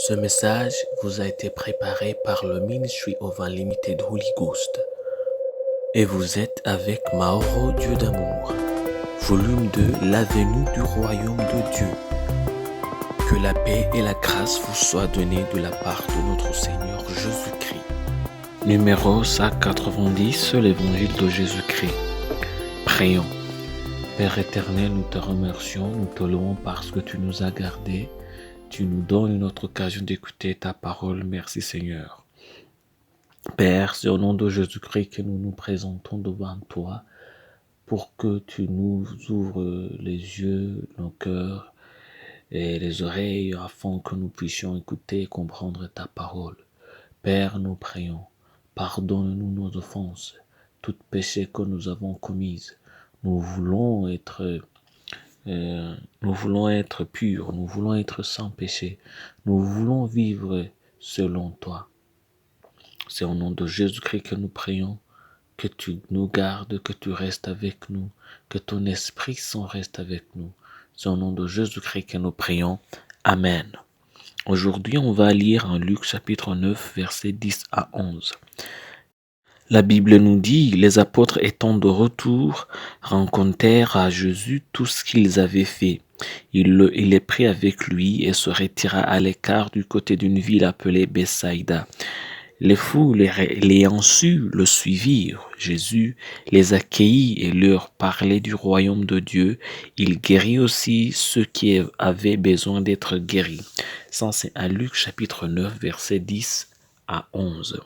Ce message vous a été préparé par le Ministry of Unlimited Holy Ghost et vous êtes avec Mauro Dieu d'amour, volume 2, la venue du royaume de Dieu. Que la paix et la grâce vous soient données de la part de notre Seigneur Jésus-Christ. Numéro 190, l'évangile de Jésus-Christ. Prions. Père éternel, nous te remercions, nous te louons parce que tu nous as gardés. Tu nous donnes une autre occasion d'écouter ta parole. Merci Seigneur. Père, c'est au nom de Jésus-Christ que nous nous présentons devant toi pour que tu nous ouvres les yeux, nos cœurs et les oreilles afin que nous puissions écouter et comprendre ta parole. Père, nous prions, pardonne-nous nos offenses, tout péché que nous avons commis. Nous voulons être purs, nous voulons être sans péché, nous voulons vivre selon toi. C'est au nom de Jésus-Christ que nous prions, que tu nous gardes, que tu restes avec nous, que ton Esprit Saint reste avec nous. C'est au nom de Jésus-Christ que nous prions. Amen. Aujourd'hui, on va lire en Luc chapitre 9, versets 10 à 11. La Bible nous dit, les apôtres étant de retour, rencontrèrent à Jésus tout ce qu'ils avaient fait. Il les prit avec lui et se retira à l'écart du côté d'une ville appelée Bethsaïda. Les foules l'ayant su le suivirent. Jésus les accueillit et leur parlait du royaume de Dieu. Il guérit aussi ceux qui avaient besoin d'être guéris. Ça, c'est à Luc chapitre 9, versets 10 à 11.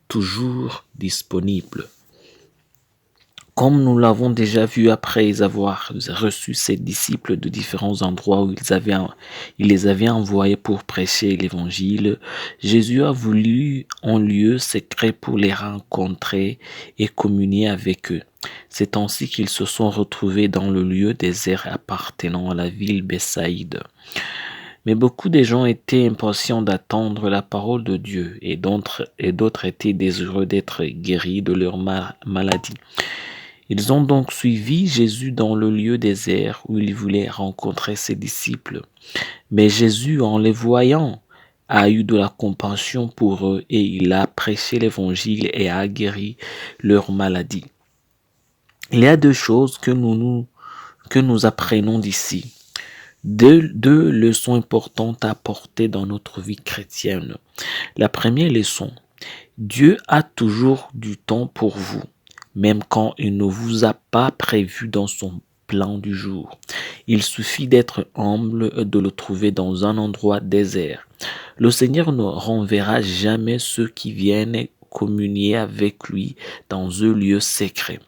Toujours disponible. Comme nous l'avons déjà vu après avoir reçu ses disciples de différents endroits où il les avait envoyés pour prêcher l'évangile, Jésus a voulu un lieu secret pour les rencontrer et communier avec eux. C'est ainsi qu'ils se sont retrouvés dans le lieu désert appartenant à la ville Bethsaïde. Mais beaucoup de gens étaient impatients d'attendre la parole de Dieu et d'autres étaient désireux d'être guéris de leur maladie. Ils ont donc suivi Jésus dans le lieu désert où il voulait rencontrer ses disciples. Mais Jésus, en les voyant, a eu de la compassion pour eux et il a prêché l'évangile et a guéri leur maladie. Il y a deux choses que nous apprenons d'ici. Deux leçons importantes à apporter dans notre vie chrétienne. La première leçon, Dieu a toujours du temps pour vous, même quand il ne vous a pas prévu dans son plan du jour. Il suffit d'être humble et de le trouver dans un endroit désert. Le Seigneur ne renverra jamais ceux qui viennent communier avec lui dans un lieu secret.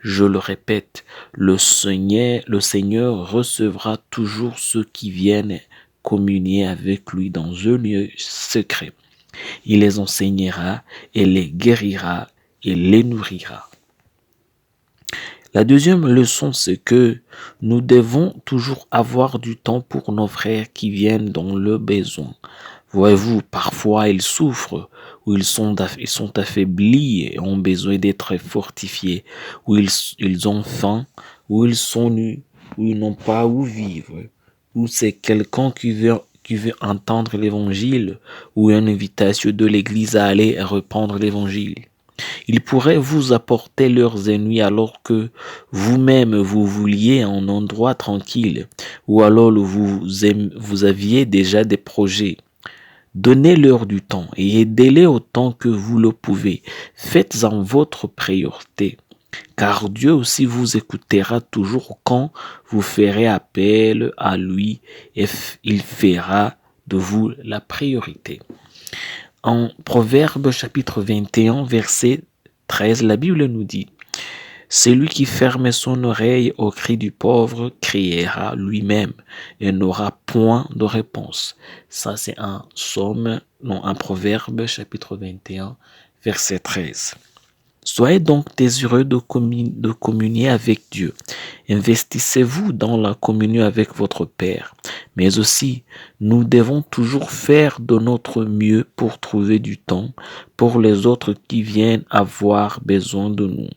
Je le répète, le Seigneur recevra toujours ceux qui viennent communier avec lui dans un lieu secret. Il les enseignera et les guérira et les nourrira. La deuxième leçon, c'est que nous devons toujours avoir du temps pour nos frères qui viennent dans le besoin. Voyez-vous, parfois ils souffrent, ou ils sont affaiblis et ont besoin d'être fortifiés, ou ils ont faim, ou ils sont nus, ou ils n'ont pas où vivre, ou c'est quelqu'un qui veut entendre l'évangile, ou une invitation de l'église à aller répandre l'évangile. Ils pourraient vous apporter leurs ennuis alors que vous-même vous vouliez un endroit tranquille, ou alors vous aviez déjà des projets. Donnez-leur du temps et aidez-les autant que vous le pouvez. Faites-en votre priorité, car Dieu aussi vous écoutera toujours quand vous ferez appel à lui et il fera de vous la priorité. En Proverbe chapitre 21, verset 13, la Bible nous dit « Celui qui ferme son oreille au cri du pauvre criera lui-même et n'aura point de réponse. » Ça, c'est un Proverbe chapitre 21, verset 13. Soyez donc désireux de communier avec Dieu. Investissez-vous dans la communion avec votre Père. Mais aussi, nous devons toujours faire de notre mieux pour trouver du temps pour les autres qui viennent avoir besoin de nous.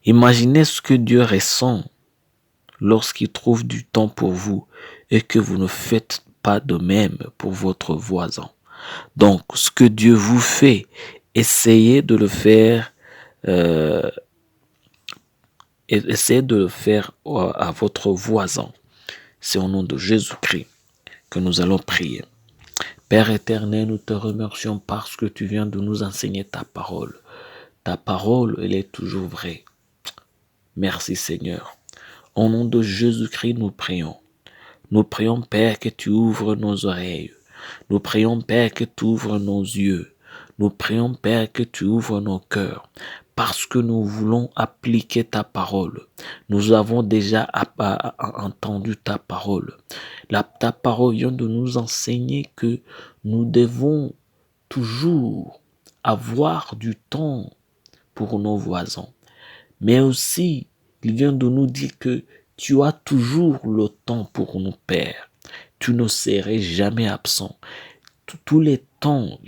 Imaginez ce que Dieu ressent lorsqu'il trouve du temps pour vous et que vous ne faites pas de même pour votre voisin. Donc, ce que Dieu vous fait, essayez de le faire, essayez de le faire à votre voisin. C'est au nom de Jésus-Christ que nous allons prier. Père éternel, nous te remercions parce que tu viens de nous enseigner ta parole. Ta parole, elle est toujours vraie. Merci Seigneur. Au nom de Jésus-Christ, nous prions. Nous prions, Père, que tu ouvres nos oreilles. Nous prions, Père, que tu ouvres nos yeux. Nous prions, Père, que tu ouvres nos cœurs. Parce que nous voulons appliquer ta parole. Nous avons déjà entendu ta parole. Ta parole vient de nous enseigner que nous devons toujours avoir du temps pour nos voisins. Mais aussi, il vient de nous dire que tu as toujours le temps pour nous, Père. Tu ne serais jamais absent. Tous les temps,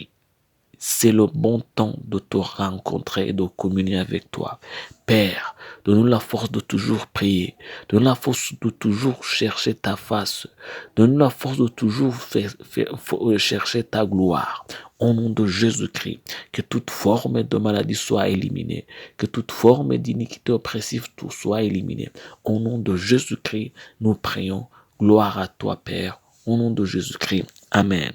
c'est le bon temps de te rencontrer et de communier avec toi. Père, donne-nous la force de toujours prier. Donne-nous la force de toujours chercher ta face. Donne-nous la force de toujours chercher ta gloire. Au nom de Jésus-Christ, que toute forme de maladie soit éliminée. Que toute forme d'iniquité oppressive soit éliminée. Au nom de Jésus-Christ, nous prions. Gloire à toi, Père. Au nom de Jésus-Christ. Amen.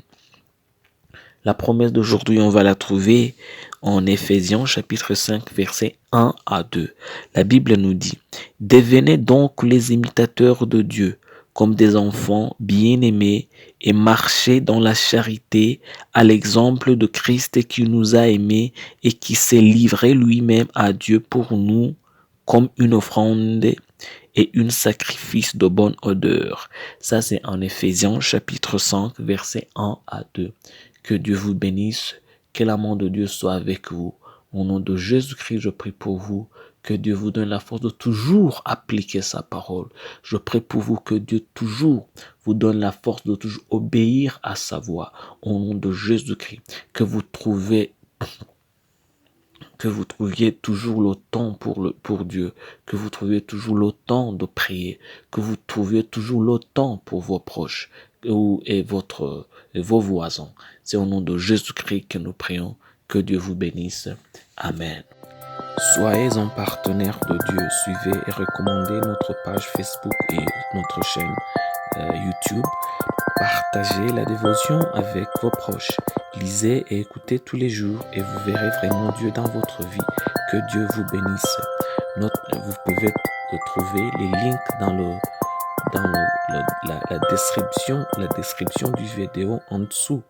La promesse d'aujourd'hui, on va la trouver en Éphésiens chapitre 5, versets 1 à 2. La Bible nous dit, « Devenez donc les imitateurs de Dieu, comme des enfants bien-aimés, et marchez dans la charité à l'exemple de Christ qui nous a aimés et qui s'est livré lui-même à Dieu pour nous comme une offrande et un sacrifice de bonne odeur. » Ça, c'est en Éphésiens chapitre 5, versets 1 à 2. Que Dieu vous bénisse, que l'amour de Dieu soit avec vous. Au nom de Jésus-Christ, je prie pour vous. Que Dieu vous donne la force de toujours appliquer sa parole. Je prie pour vous que Dieu toujours vous donne la force de toujours obéir à sa voix. Au nom de Jésus-Christ, que vous trouviez toujours le temps pour Dieu, que vous trouviez toujours le temps de prier, que vous trouviez toujours le temps pour vos proches et vos voisins. C'est au nom de Jésus-Christ que nous prions. Que Dieu vous bénisse. Amen. Soyez un partenaire de Dieu. Suivez et recommandez notre page Facebook et notre chaîne YouTube. Partagez la dévotion avec vos proches. Lisez et écoutez tous les jours et vous verrez vraiment Dieu dans votre vie. Que Dieu vous bénisse. Vous pouvez trouver les links dans la description du vidéo en dessous.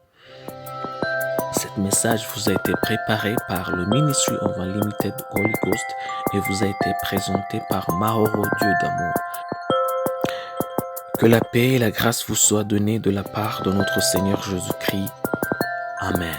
Cet message vous a été préparé par le Ministry of Unlimited Holy Ghost et vous a été présenté par Mahoro Dieu d'amour. Que la paix et la grâce vous soient données de la part de notre Seigneur Jésus-Christ. Amen.